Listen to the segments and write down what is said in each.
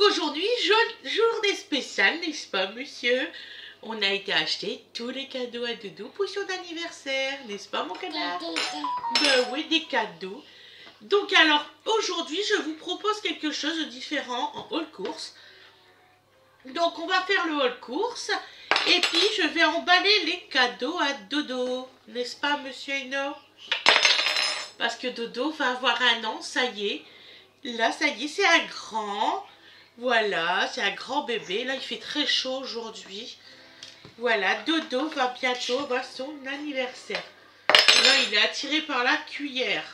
aujourd'hui, journée spéciale, n'est-ce pas, monsieur? On a été acheter tous les cadeaux à Doudou pour son anniversaire, n'est-ce pas, mon canard? Ben oui, des cadeaux. Donc alors, aujourd'hui, je vous propose quelque chose de différent en haul course. Donc, on va faire le haul course. Et puis, je vais emballer les cadeaux à Dodo. N'est-ce pas, monsieur Eno? Parce que Dodo va avoir un an, ça y est. Là, ça y est, c'est un grand. Voilà, c'est un grand bébé. Là, il fait très chaud aujourd'hui. Voilà, Dodo va bientôt avoir son anniversaire. Là, il est attiré par la cuillère.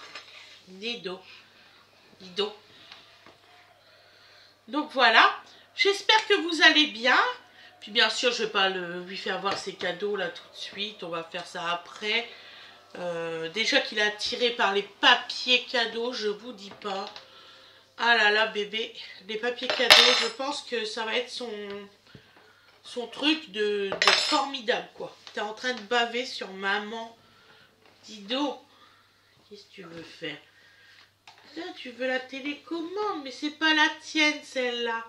Dido. Donc, voilà. J'espère que vous allez bien. Puis, bien sûr, je ne vais pas lui faire voir ses cadeaux là tout de suite. On va faire ça après. Déjà qu'il est attiré par les papiers cadeaux, je vous dis pas. Ah là là, bébé, les papiers cadeaux, je pense que ça va être son truc de formidable, quoi. T'es en train de baver sur maman. Dido, qu'est-ce que tu veux faire? Là, tu veux la télécommande, mais c'est pas la tienne, celle-là.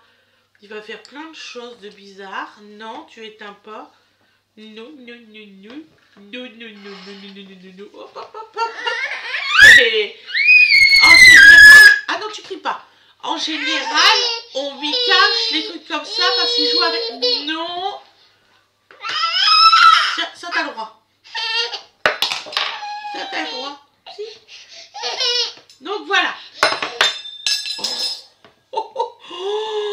Tu vas faire plein de choses de bizarres. Non, tu éteins pas. Non, non, non, non. Non, non, non, non, non, non, non, non. Hop, hop, hop, hop. Et en général... Ah non, tu cries pas. En général, on lui cache les trucs comme ça parce qu'il joue avec... Non. Ça t'as le droit. Ça t'as le droit. Si. Donc voilà. Oh, oh, oh.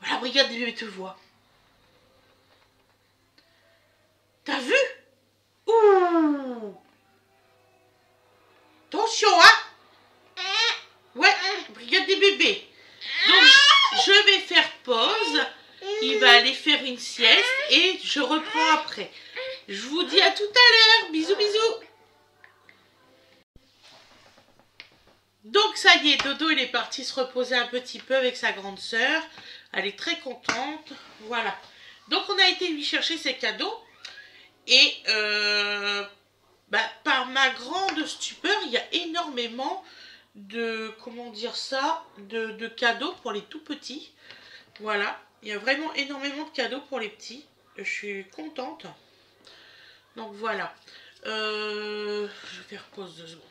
La brigade des bébés te voit. T'as vu? Ouh. Attention, hein? Ouais, brigade des bébés. Donc, je vais faire pause. Il va aller faire une sieste et je reprends après. Je vous dis à tout à l'heure. Bisous, bisous. Donc, ça y est, Dodo, il est parti se reposer un petit peu avec sa grande sœur. Elle est très contente. Voilà. Donc, on a été lui chercher ses cadeaux. Et par ma grande stupeur, il y a énormément de, comment dire ça, de cadeaux pour les tout petits. Voilà, il y a vraiment énormément de cadeaux pour les petits. Je suis contente. Donc voilà. Je vais faire pause 2 secondes.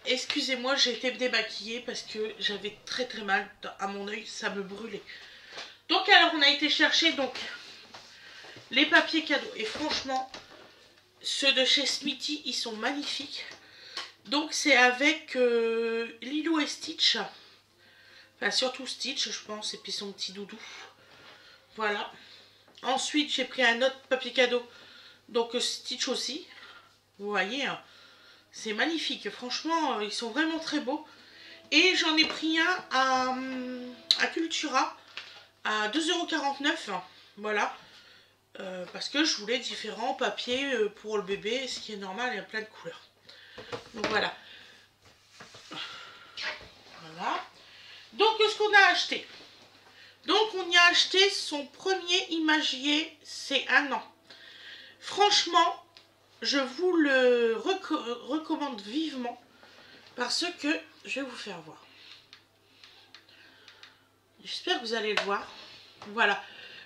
Excusez-moi, j'ai été démaquillée parce que j'avais très très mal à mon œil, ça me brûlait. Donc alors on a été chercher donc les papiers cadeaux. Et franchement, ceux de chez Smithy, ils sont magnifiques. Donc c'est avec Lilo et Stitch. Enfin surtout Stitch je pense. Et puis son petit doudou. Voilà. Ensuite j'ai pris un autre papier cadeau. Donc Stitch aussi. Vous voyez. Hein, c'est magnifique. Franchement ils sont vraiment très beaux. Et j'en ai pris un à Cultura. À 2,49 €. Voilà. Parce que je voulais différents papiers pour le bébé, ce qui est normal, il y a plein de couleurs. Donc voilà. Voilà. Donc ce qu'on a acheté. Donc on y a acheté son premier imagier, c'est un an. Franchement, je vous le recommande vivement parce que je vais vous faire voir. J'espère que vous allez le voir. Voilà.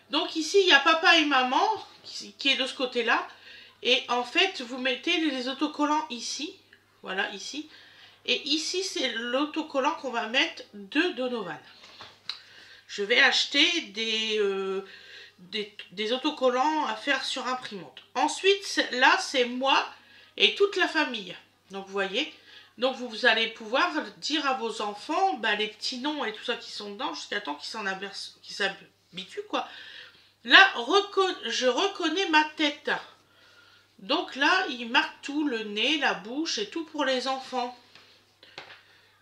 Donc ici, il y a papa et maman qui est de ce côté-là. Et en fait, vous mettez les autocollants ici. Voilà, ici. Et ici, c'est l'autocollant qu'on va mettre de Donovan. Je vais acheter des autocollants à faire sur imprimante. Ensuite, là, c'est moi et toute la famille. Donc, vous voyez. Donc, vous allez pouvoir dire à vos enfants, les petits noms et tout ça qui sont dedans, jusqu'à temps qu'ils s'habituent, quoi. Là, je reconnais ma tête. Donc là, il marque tout, le nez, la bouche et tout pour les enfants.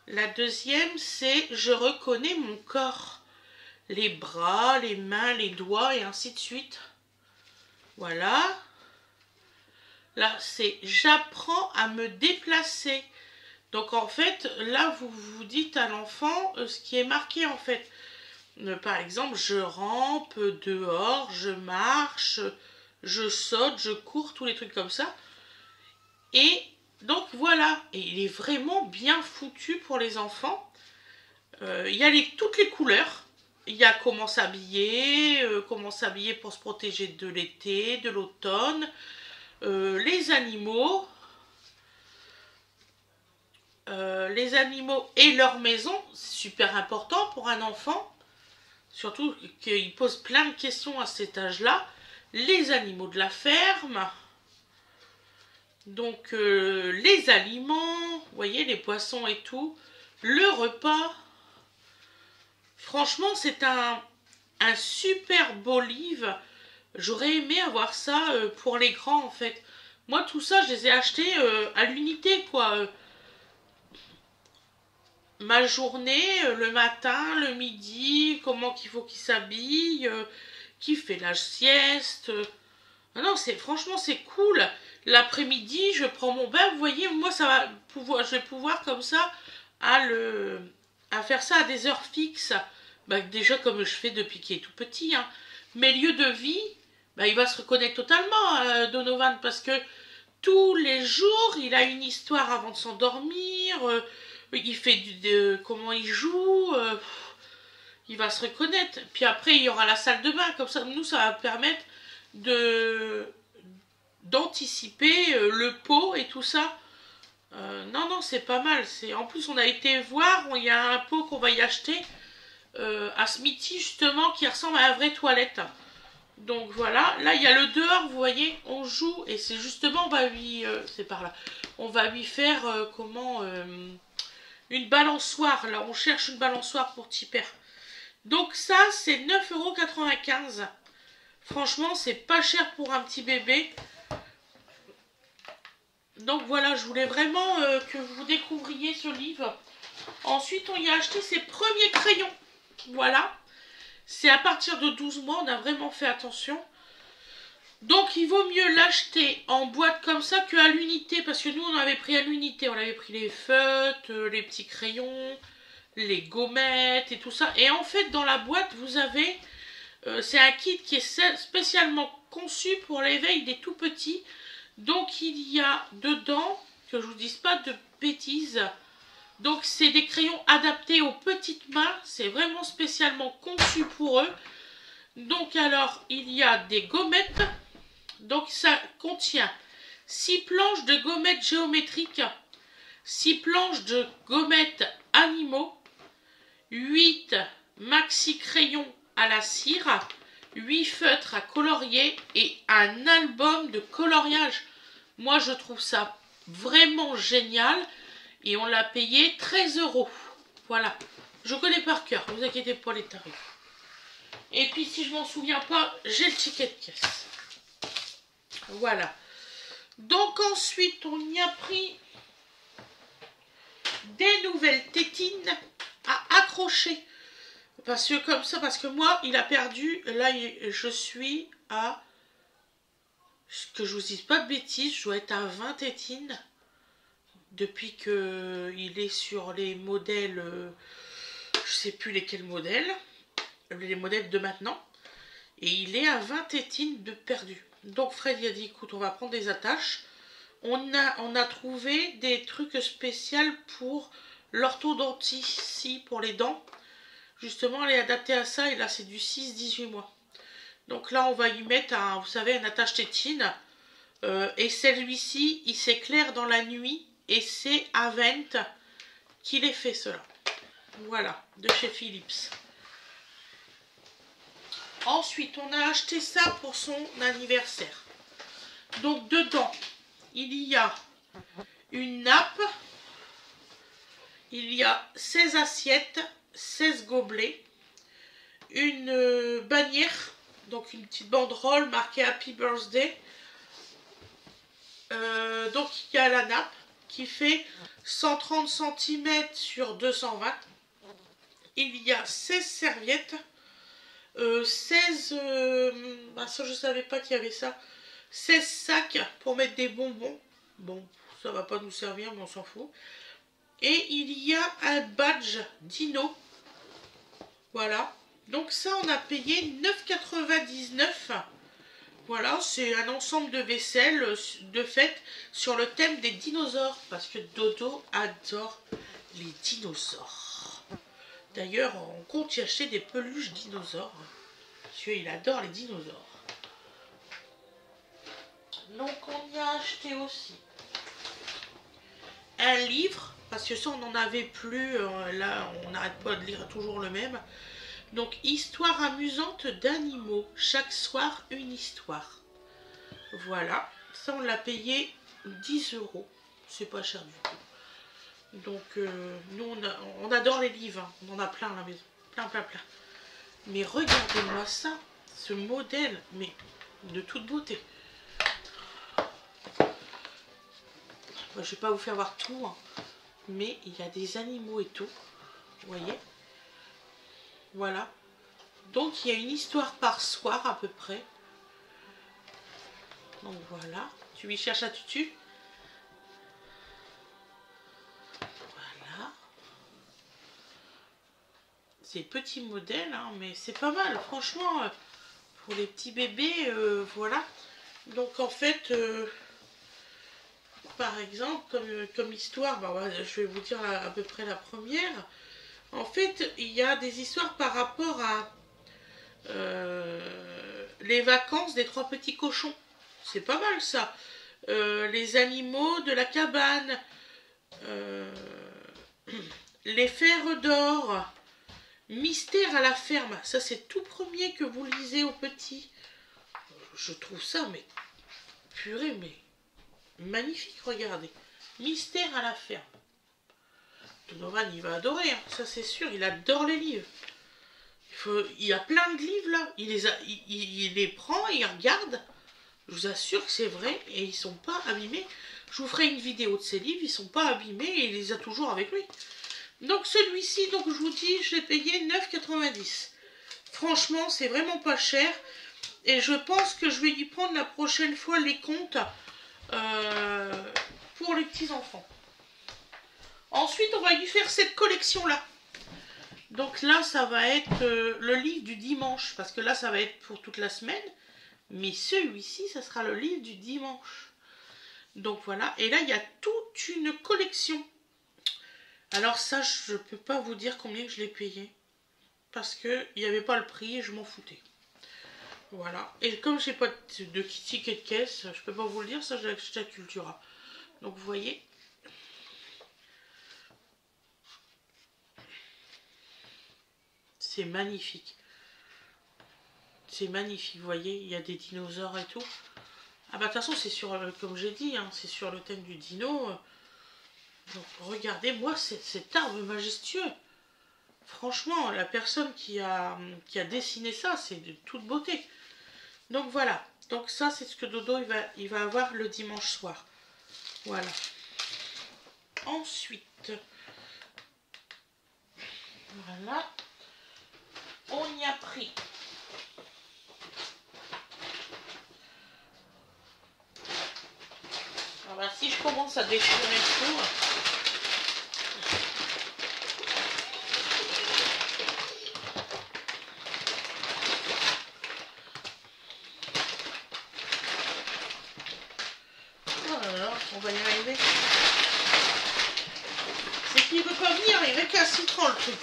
La deuxième, c'est je reconnais mon corps. Les bras, les mains, les doigts et ainsi de suite. Voilà. Là, c'est j'apprends à me déplacer. Donc en fait, là, vous vous dites à l'enfant ce qui est marqué en fait. Par exemple, je rampe dehors, je marche, je saute, je cours, tous les trucs comme ça. Et donc voilà, et il est vraiment bien foutu pour les enfants. Il y a toutes les couleurs. Il y a comment s'habiller pour se protéger de l'été, de l'automne, les animaux et leur maison, c'est super important pour un enfant, surtout qu'il pose plein de questions à cet âge-là. Les animaux de la ferme, donc les aliments, vous voyez, les poissons et tout, le repas. Franchement, c'est un super beau livre. J'aurais aimé avoir ça pour les grands, en fait. Moi, tout ça, je les ai achetés à l'unité, quoi. Ma journée, le matin, le midi, comment qu'il faut qu'il s'habille, qui fait la sieste. Ah non, franchement, c'est cool. L'après-midi, je prends mon bain. Vous voyez, moi, je vais pouvoir comme ça à faire ça à des heures fixes. Bah, déjà, comme je fais depuis qu'il est tout petit. Hein. Mes lieux de vie, bah, il va se reconnaître totalement, Donovan, parce que tous les jours, il a une histoire avant de s'endormir. Il fait comment il joue. Il va se reconnaître. Puis après, il y aura la salle de bain. Comme ça, nous, ça va permettre d'anticiper le pot et tout ça. Non, non, c'est pas mal. En plus, on a été voir, il y a un pot qu'on va y acheter à Smithy, justement, qui ressemble à la vraie toilette. Donc voilà, là, il y a le dehors, vous voyez, on joue, et c'est justement, c'est par là, on va lui faire, une balançoire. Là, on cherche une balançoire pour Tipper. Donc ça, c'est 9,95 €. Franchement, c'est pas cher pour un petit bébé. Donc voilà, je voulais vraiment que vous découvriez ce livre. Ensuite, on y a acheté ses premiers crayons. Voilà. C'est à partir de 12 mois, on a vraiment fait attention. Donc, il vaut mieux l'acheter en boîte comme ça qu'à l'unité. Parce que nous, on avait pris à l'unité. On avait pris les feutres, les petits crayons, les gommettes et tout ça. Et en fait, dans la boîte, vous avez... c'est un kit qui est spécialement conçu pour l'éveil des tout petits. Donc il y a dedans, que je vous dise pas de bêtises, donc c'est des crayons adaptés aux petites mains, c'est vraiment spécialement conçu pour eux. Donc alors il y a des gommettes, donc ça contient 6 planches de gommettes géométriques, 6 planches de gommettes animaux, 8 maxi crayons à la cire, 8 feutres à colorier et un album de coloriage. Moi, je trouve ça vraiment génial et on l'a payé 13 €. Voilà, je connais par cœur, ne vous inquiétez pas les tarifs. Et puis, si je m'en souviens pas, j'ai le ticket de caisse. Voilà. Donc ensuite, on y a pris des nouvelles tétines à accrocher. Parce que comme ça, parce que moi, il a perdu, là, je suis à, que je vous dise pas de bêtises, je dois être à 20 tétines, depuis qu'il est sur les modèles, je sais plus lesquels modèles, les modèles de maintenant, et il est à 20 tétines de perdu. Donc Fred il a dit, écoute, on va prendre des attaches, on a trouvé des trucs spéciaux pour l'orthodontie, pour les dents. Justement, elle est adaptée à ça et là, c'est du 6-18 mois. Donc là, on va y mettre, vous savez, un attache tétine. Et celui-ci, il s'éclaire dans la nuit et c'est Avent qui les fait cela. Voilà, de chez Philips. Ensuite, on a acheté ça pour son anniversaire. Donc dedans, il y a une nappe, il y a 16 assiettes, 16 gobelets, une bannière, donc une petite banderole marquée Happy Birthday. Donc il y a la nappe qui fait 130 cm sur 220. Il y a 16 serviettes, 16... ça je savais pas qu'il y avait ça. 16 sacs pour mettre des bonbons. Bon, ça va pas nous servir, mais on s'en fout. Et il y a un badge Dino. Voilà. Donc ça, on a payé 9,99 €. Voilà, c'est un ensemble de vaisselle de fête sur le thème des dinosaures. Parce que Dodo adore les dinosaures. D'ailleurs, on compte y acheter des peluches dinosaures. Parce qu'il adore les dinosaures. Donc on y a acheté aussi un livre. Parce que ça, on n'en avait plus. Là, on n'arrête pas de lire toujours le même. Donc, histoire amusante d'animaux. Chaque soir, une histoire. Voilà. Ça, on l'a payé 10 €. C'est pas cher du tout. Donc, nous, on adore les livres. Hein. On en a plein à la maison. Plein, plein, plein. Mais regardez-moi ça. Ce modèle, mais de toute beauté. Moi, je vais pas vous faire voir tout. Hein. Mais il y a des animaux et tout. Vous voyez? Voilà. Donc, il y a une histoire par soir à peu près. Donc, voilà. Tu lui cherches à tutu. Voilà. C'est petit modèle, hein, mais c'est pas mal. Franchement, pour les petits bébés, voilà. Donc, en fait, par exemple, comme histoire, bah, je vais vous dire à peu près la première. En fait, il y a des histoires par rapport à les vacances des 3 petits cochons. C'est pas mal ça. Les animaux de la cabane. Les fers d'or. Mystère à la ferme. Ça, c'est tout premier que vous lisez aux petits. Je trouve ça, mais purée, mais magnifique, regardez. Mystère à la ferme. Donovan, il va adorer, hein. Ça c'est sûr, il adore les livres. Il y a plein de livres là, il les prend, il regarde. Je vous assure que c'est vrai et ils sont pas abîmés. Je vous ferai une vidéo de ces livres, ils sont pas abîmés et il les a toujours avec lui. Donc celui-ci, donc je vous dis, je l'ai payé 9,90 €. Franchement, c'est vraiment pas cher. Et je pense que je vais lui prendre la prochaine fois les contes pour les petits-enfants. Ensuite, on va lui faire cette collection-là. Donc là, ça va être le livre du dimanche. Parce que là, ça va être pour toute la semaine. Mais celui-ci, ça sera le livre du dimanche. Donc voilà. Et là, il y a toute une collection. Alors ça, je ne peux pas vous dire combien je l'ai payé. Parce qu'il n'y avait pas le prix et je m'en foutais. Voilà. Et comme j'ai pas de ticket de caisse, je peux pas vous le dire, ça j'ai acheté à Cultura. Donc vous voyez. C'est magnifique. C'est magnifique, vous voyez, il y a des dinosaures et tout. Ah bah de toute façon c'est sur, comme j'ai dit, hein, c'est sur le thème du dino. Donc regardez, moi cet arbre majestueux. Franchement, la personne qui a dessiné ça, c'est de toute beauté. Donc voilà, donc ça c'est ce que Dodo il va avoir le dimanche soir. Voilà. Ensuite, voilà, on y a pris ah bah, si je commence à déchirer tout. On va y arriver. C'est qu'il veut pas venir, il récalcitrant le truc.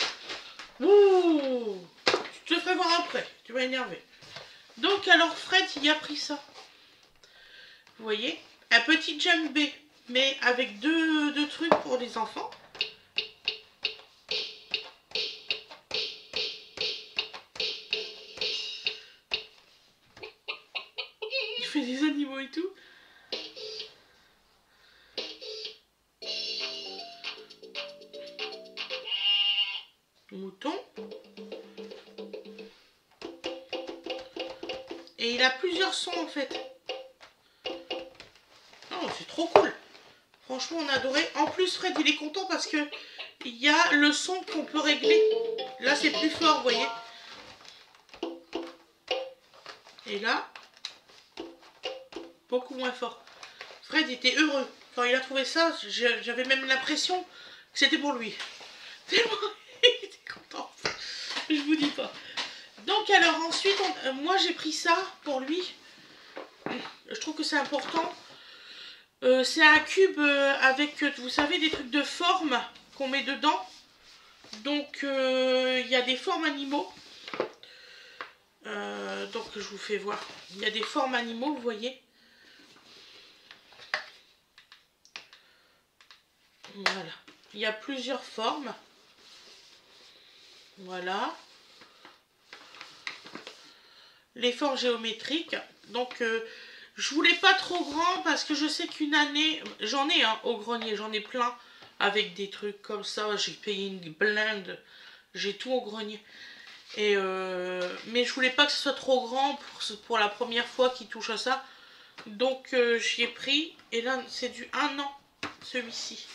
Ouh, tu te ferai voir après, tu vas énerver. Donc alors Fred, il a pris ça. Vous voyez, un petit djembé, mais avec deux trucs pour les enfants. Il fait des animaux et tout. Mouton. Et il a plusieurs sons en fait. Oh, c'est trop cool. Franchement, on a adoré. En plus, Fred, il est content parce que il y a le son qu'on peut régler. Là, c'est plus fort, vous voyez. Et là, beaucoup moins fort. Fred était heureux. Quand il a trouvé ça, j'avais même l'impression que c'était pour lui. Tellement il était content. Je vous dis pas. Donc alors ensuite, moi j'ai pris ça pour lui. Je trouve que c'est important. C'est un cube avec, vous savez, des trucs de forme qu'on met dedans. Donc il y a des formes animaux. Donc je vous fais voir. Il y a des formes animaux, vous voyez. Voilà. Il y a plusieurs formes. Voilà. Les formes géométriques. Donc je voulais pas trop grand parce que je sais qu'une année, j'en ai au grenier, j'en ai plein avec des trucs comme ça. J'ai payé une blinde, j'ai tout au grenier. Et mais je voulais pas que ce soit trop grand pour la première fois qu'il touche à ça. Donc j'y ai pris. Et là c'est du 1 an celui-ci.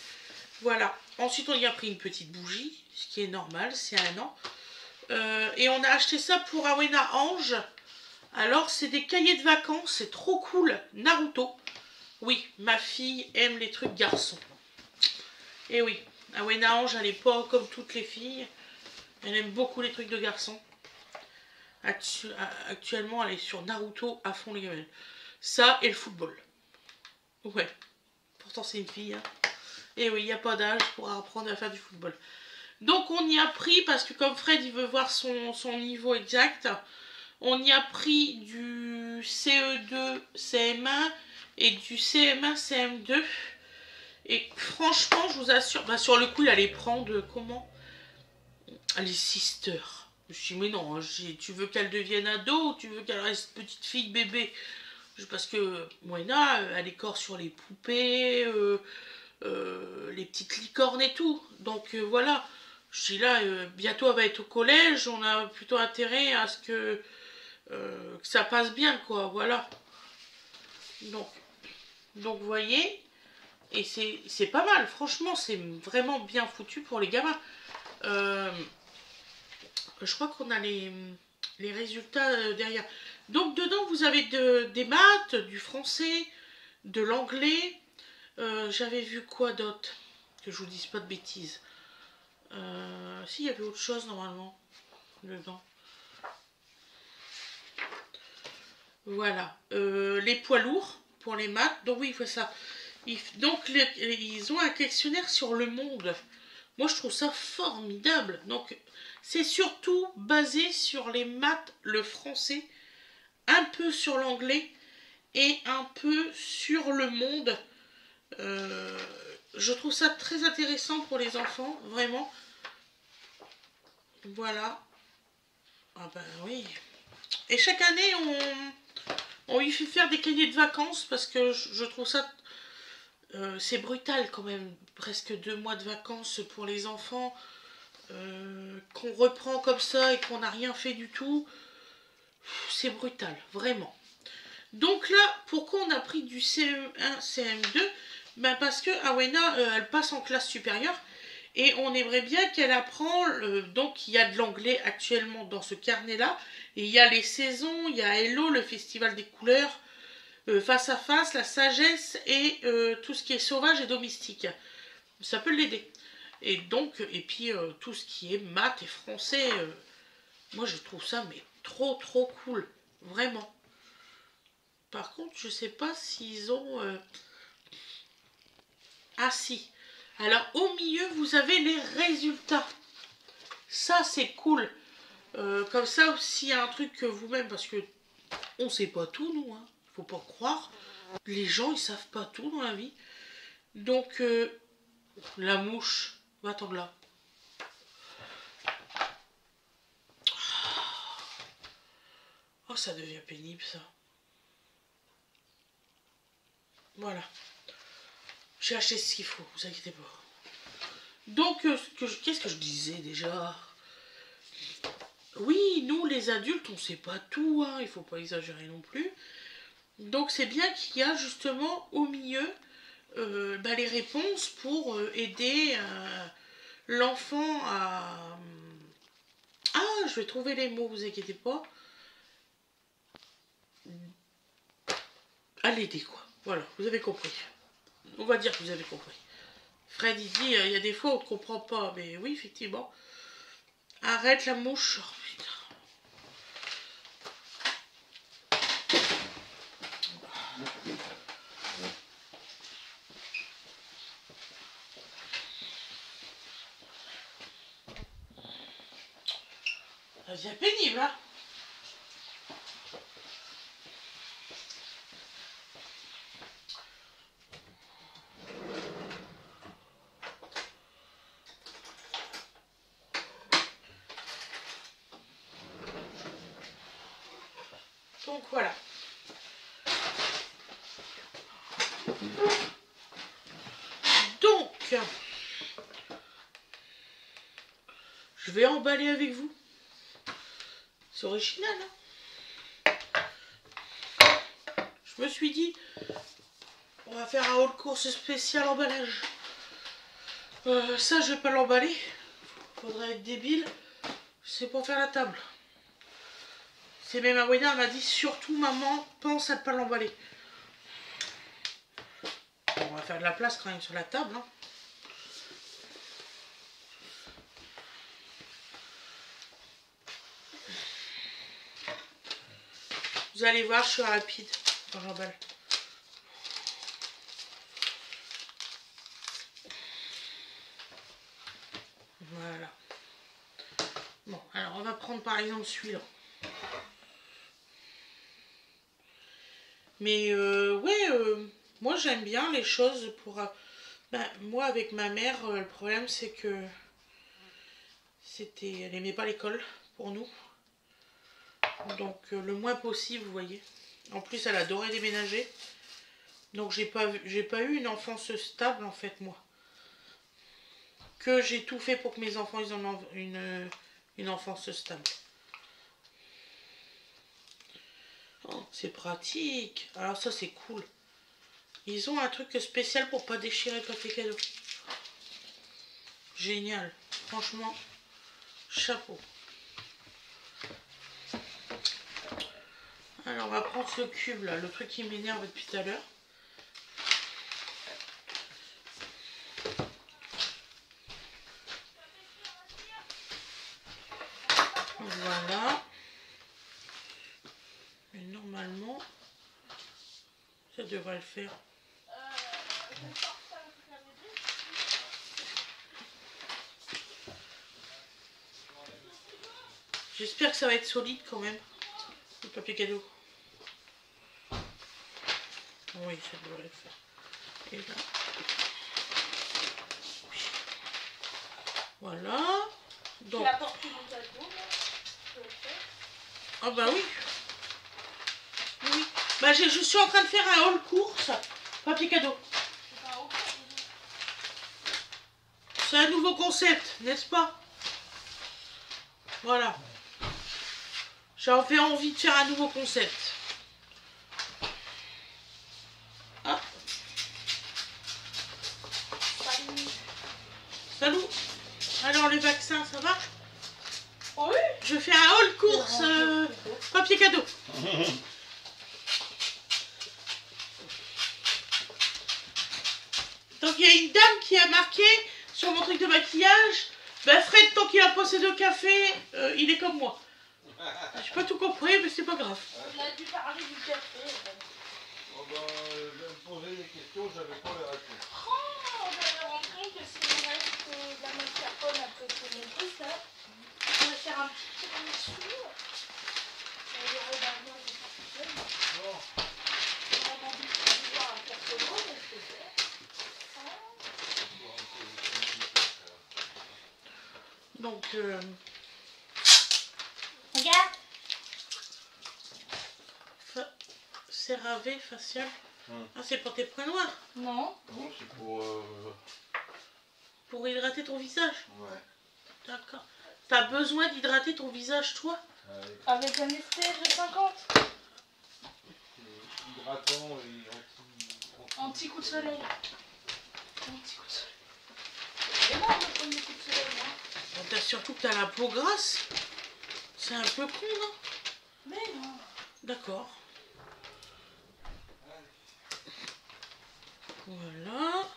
Voilà. Ensuite on y a pris une petite bougie, ce qui est normal, c'est 1 an. Et on a acheté ça pour Awena Ange. Alors c'est des cahiers de vacances, c'est trop cool. Naruto. Oui, ma fille aime les trucs garçons. Et oui, Awena Ange, elle n'est pas comme toutes les filles. Elle aime beaucoup les trucs de garçons. Actuellement, elle est sur Naruto à fond les gamelles. Ça et le football. Ouais, pourtant c'est une fille. Hein. Et oui, il n'y a pas d'âge pour apprendre à faire du football. Donc on y a pris, parce que comme Fred il veut voir son niveau exact, on y a pris du CE2, CM1 et du CM1, CM2. Et franchement, je vous assure, bah sur le coup, il allait prendre comment? Les sisters. Je me suis dit, mais non, tu veux qu'elle devienne ado ou tu veux qu'elle reste petite fille bébé? Parce que Moena, elle écorce sur les poupées, les petites licornes et tout. Donc voilà. Je dis là, bientôt elle va être au collège, on a plutôt intérêt à ce que ça passe bien, quoi. Voilà. Donc vous voyez, et c'est pas mal. Franchement, c'est vraiment bien foutu pour les gamins. Je crois qu'on a les résultats derrière. Donc dedans, vous avez des maths, du français, de l'anglais. J'avais vu quoi d'autre? Que je vous dise pas de bêtises. Si, il y avait autre chose normalement dedans. Voilà. Les poids lourds pour les maths. Donc oui, il faut ça. Donc ils ont un questionnaire sur le monde. Moi, je trouve ça formidable. Donc, c'est surtout basé sur les maths, le français, un peu sur l'anglais et un peu sur le monde. Je trouve ça très intéressant pour les enfants, vraiment. Voilà. Ah ben oui. Et chaque année, on lui fait faire des cahiers de vacances parce que je trouve ça... c'est brutal quand même. Presque 2 mois de vacances pour les enfants. Qu'on reprend comme ça et qu'on n'a rien fait du tout. C'est brutal, vraiment. Donc là, pourquoi on a pris du CE1, CM2? Ben parce que Awena, elle passe en classe supérieure et on aimerait bien qu'elle apprend. Donc il y a de l'anglais actuellement dans ce carnet-là. Et il y a les saisons, il y a Hello, le festival des couleurs, face à face, la sagesse et tout ce qui est sauvage et domestique. Ça peut l'aider. Et donc, et puis tout ce qui est maths et français, moi je trouve ça mais trop cool, vraiment. Par contre, je sais pas s'ils ont... Ah si. Alors au milieu, vous avez les résultats. Ça c'est cool. Comme ça, s'il y a un truc que vous-même, parce que on sait pas tout, nous, hein, faut pas croire. Les gens, ils savent pas tout dans la vie. Donc, la mouche, va attendre là. Oh, ça devient pénible, ça. Voilà. J'ai acheté ce qu'il faut, vous inquiétez pas. Donc, qu'est-ce que je disais déjà? Oui, nous, les adultes, on sait pas tout, hein, il faut pas exagérer non plus. Donc, c'est bien qu'il y a justement au milieu les réponses pour aider l'enfant à... Ah, je vais trouver les mots, vous inquiétez pas. À l'aider, quoi. Voilà, vous avez compris. On va dire que vous avez compris. Fred, il dit, il y a des fois où on ne comprend pas. Mais oui, effectivement. Arrête la mouche. Oh, putain. C'est pénible, hein. Donc voilà. Donc, je vais emballer avec vous. C'est original, hein. Je me suis dit, on va faire un haul course spécial emballage. Ça, je vais pas l'emballer. Faudrait être débile. C'est pour faire la table. C'est même Awena m'a dit, surtout maman, pense à ne pas l'emballer. On va faire de la place quand même sur la table, hein. Vous allez voir, je suis rapide quand j'emballe. Voilà. Bon, alors on va prendre par exemple celui-là. Mais ouais, moi j'aime bien les choses pour... moi avec ma mère, le problème c'est que elle aimait pas l'école pour nous. Donc le moins possible, vous voyez. En plus elle adorait déménager. Donc j'ai pas eu une enfance stable en fait moi. Que j'ai tout fait pour que mes enfants ils en aient une enfance stable. Oh, c'est pratique. Alors ça c'est cool. Ils ont un truc spécial pour pas déchirer le papier cadeau. Génial. Franchement, chapeau. Alors on va prendre ce cube là, le truc qui m'énerve depuis tout à l'heure. Voilà. Et normalement, ça devrait le faire. J'espère que ça va être solide quand même, le papier cadeau. Oui, ça devrait le faire. Et là. Voilà. Donc. Ah bah oui. Oui. Bah je suis en train de faire un haul course papier cadeau. C'est un nouveau concept, n'est-ce pas? Voilà. J'avais envie de faire un nouveau concept. Ah. Salut. Alors les vaccins, ça va? Oui. Je fais un haul course papier cadeau. Donc il y a une dame qui a marqué sur mon truc de maquillage, ben Fred, tant qu'il a pas ses 2 cafés, il est comme moi. J'ai pas tout compris, mais c'est pas grave. On a dû parler du café. Oh ben, je vais me poser des questions, j'avais pas les réponses. Oh, on va me rendre compte que si on reste de la mascarpone après tout mon truc, là, on va faire un petit tiramisu. Il y aurait d'un mois de parfum. Non. On a envie de voir un perso, mais je peux faire. Donc, Regarde. CeraVe facial. Ah, c'est pour tes points noirs? Non. Non, c'est pour... Pour hydrater ton visage? Ouais. D'accord. T'as besoin d'hydrater ton visage, toi? Avec un SPF de 50. Hydratant et Anti-coup de soleil. Anti-coup de soleil. Et moi, on me prend des coups de soleil, moi. Bon, surtout que t'as la peau grasse. C'est un peu con, non? Mais non. D'accord. Voilà.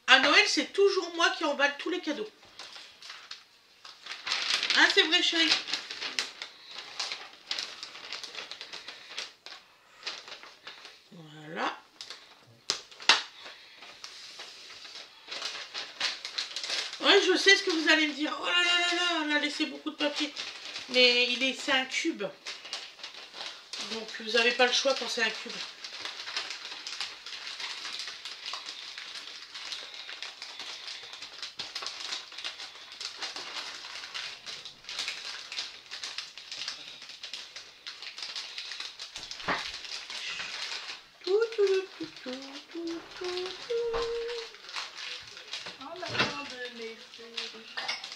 À Noël, c'est toujours moi qui emballe tous les cadeaux. Hein, c'est vrai, chérie? je sais ce que vous allez me dire. Oh là là là là, elle a laissé beaucoup de papier. Mais c'est un cube. Donc vous n'avez pas le choix quand c'est un cube.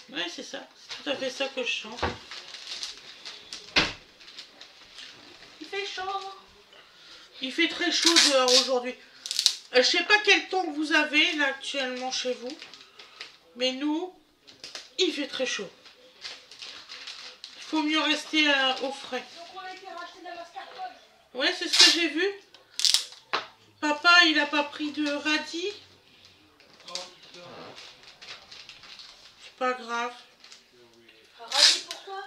Ouais, c'est ça. C'est tout à fait ça que je chante. Il fait chaud. Il fait très chaud dehors aujourd'hui. Je sais pas quel temps vous avez là actuellement chez vous. Mais nous, il fait très chaud. Il faut mieux rester au frais. Donc on a été racheter de la mascarpone. Ouais, c'est ce que j'ai vu. Papa, il a pas pris de radis. Oh putain. C'est pas grave. Radis pour toi.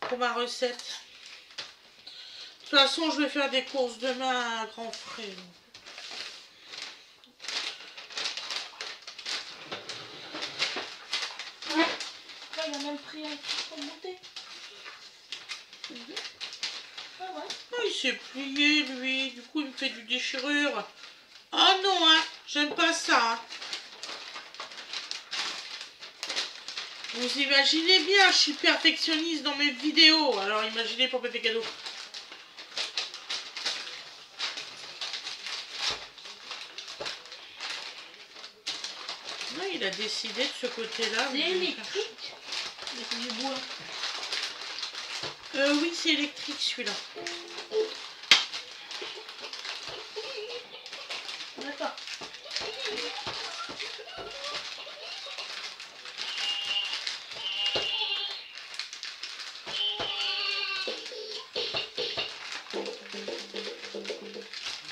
Pour ma recette. De toute façon, je vais faire des courses demain à grands frais. Là, il a même pris un truc pour monter. Ah ouais. Ah, il s'est plié, lui. Du coup, il me fait du déchirure. Ah non, hein. J'aime pas ça. Hein. Vous imaginez bien, je suis perfectionniste dans mes vidéos. Alors, imaginez pour Pépé Cadeau. Non, il a décidé de ce côté-là. C'est électrique. Mais c'est du bois. Oui, c'est électrique celui-là. D'accord.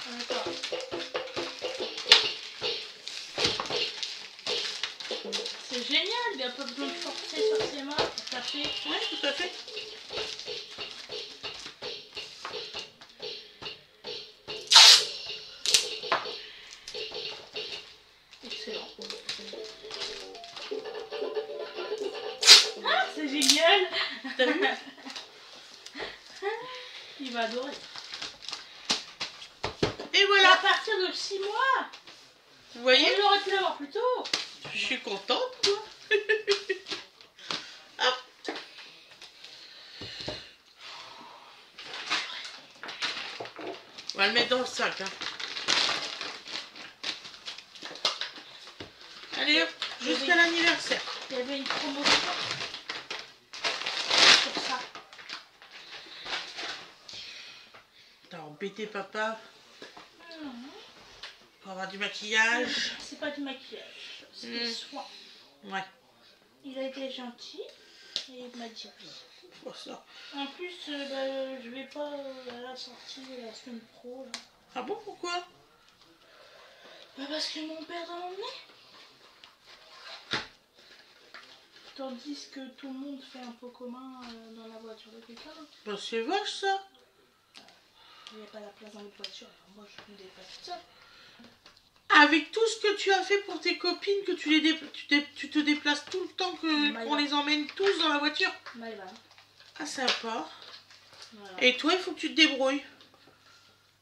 D'accord. C'est génial, il n'y a pas besoin de forcer sur ses mains pour taper. Oui, tout à fait. Excellent. Ah, c'est génial. T'as vu? Il va adorer. Et À voilà. partir de 6 mois, Vous voyez? on aurait pu l'avoir plus tôt. Je suis contente, quoi. Hop. On va le mettre dans le sac. Hein. Allez, hop, jusqu'à l'anniversaire. Il y avait une promotion sur ça. T'as embêté papa pour avoir du maquillage. C'est pas du maquillage, c'est des soins. Ouais, Il a été gentil et il m'a dit oui. pour ça. En plus, je vais pas à la sortie de la semaine pro. Là. Ah bon, pourquoi? Parce que mon père doit m'emmener. Tandis que tout le monde fait un pot commun dans la voiture de quelqu'un. Bah, c'est vache ça. Il n'y a pas la place dans les voitures, alors moi je me déplace toute seule. Avec tout ce que tu as fait pour tes copines, que tu te déplaces tout le temps, qu'on les emmène tous dans la voiture. Maëva. Ah, sympa. Voilà. Et toi, il faut que tu te débrouilles.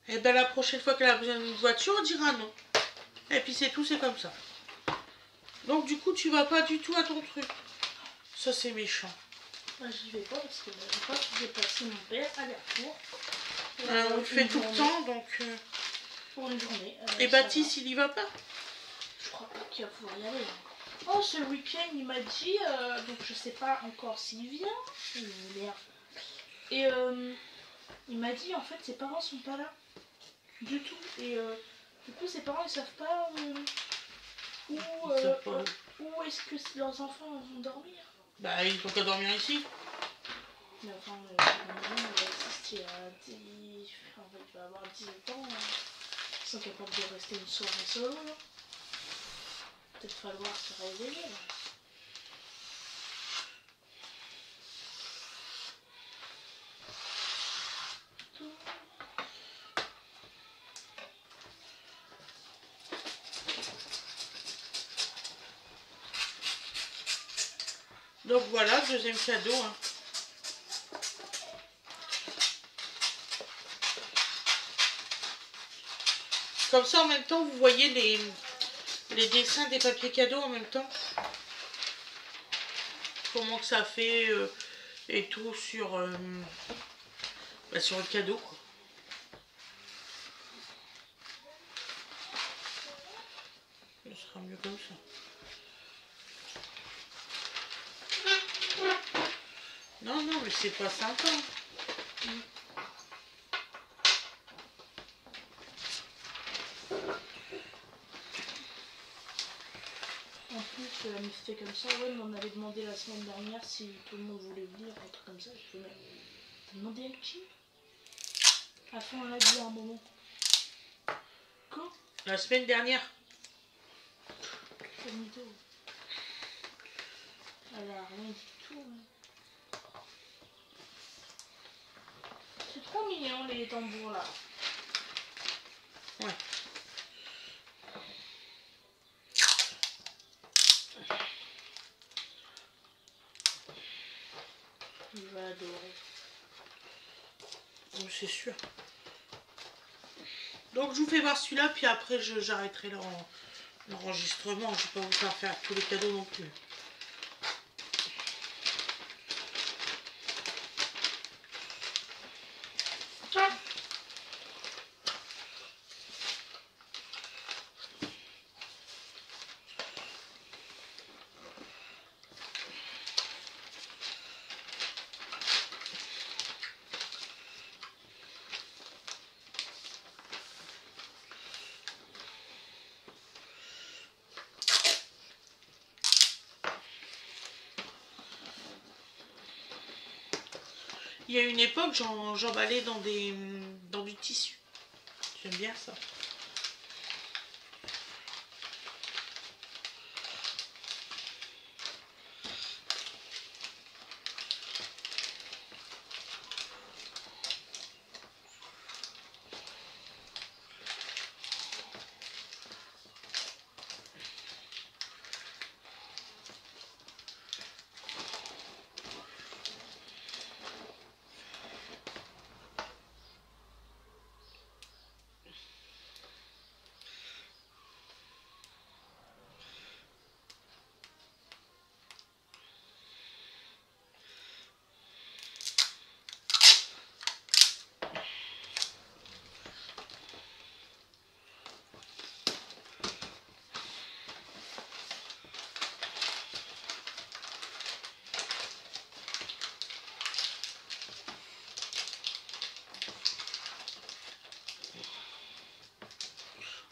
Et ben la prochaine fois qu'elle a besoin d'une voiture, on dira non. Et puis c'est tout, c'est comme ça. Donc du coup, tu vas pas du tout à ton truc. Ça, c'est méchant. J'y vais pas parce que je vais pas déplacer mon père aller-retour. On le fait tout le temps, donc... Pour une journée. Et Baptiste, il y va pas? Je crois pas qu'il va pouvoir y aller. Oh, ce week-end, il m'a dit, donc je sais pas encore s'il vient. Et il m'a dit, en fait, ses parents sont pas là. Du tout. Et du coup, ses parents, ils savent pas où est-ce que leurs enfants vont dormir. Bah, ils vont qu'à dormir ici. Mais enfin, il va avoir 18 ans. Ils sont capables de rester une soirée solo. Là. Peut-être falloir se réveiller. Là. Donc voilà, deuxième cadeau. Hein. Comme ça, en même temps, vous voyez les dessins des papiers cadeaux en même temps. Comment que ça fait et tout sur, sur le cadeau, quoi. Ce sera mieux comme ça. Non, non, mais c'est pas sympa. En plus, la fait comme ça, ouais, on avait demandé la semaine dernière si tout le monde voulait venir, un truc comme ça. Je peux mettre. T'as demandé à qui? Après, on l'a dit à un moment. Quand? La semaine dernière. C'est mytho. Elle a rien dit du tout. Hein. C'est trop mignon les tambours là. Ouais. Il va adorer. C'est sûr. Donc je vous fais voir celui-là, puis après j'arrêterai l'enregistrement. Je ne vais pas vous faire tous les cadeaux non plus. Il y a une époque, j'emballais dans du tissu. J'aime bien ça.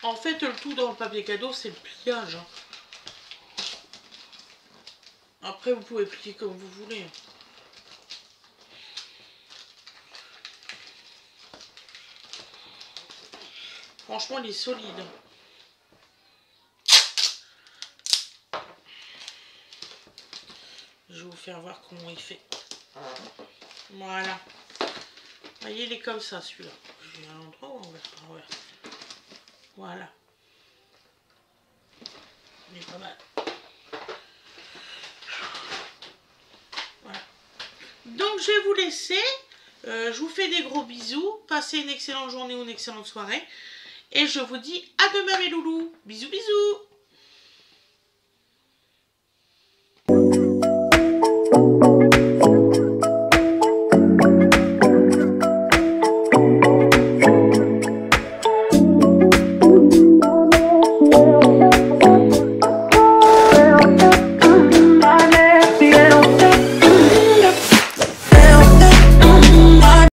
En fait, le tout dans le papier cadeau, c'est le pliage. Hein. Après, vous pouvez plier comme vous voulez. Franchement, il est solide. Je vais vous faire voir comment il fait. Voilà. Vous voyez, il est comme ça, celui-là. J'ai un endroit où on va faire. Ouais. Voilà. Il est pas mal. Voilà. Donc, je vais vous laisser. Je vous fais des gros bisous. Passez une excellente journée ou une excellente soirée. Et je vous dis à demain, mes loulous. Bisous, bisous.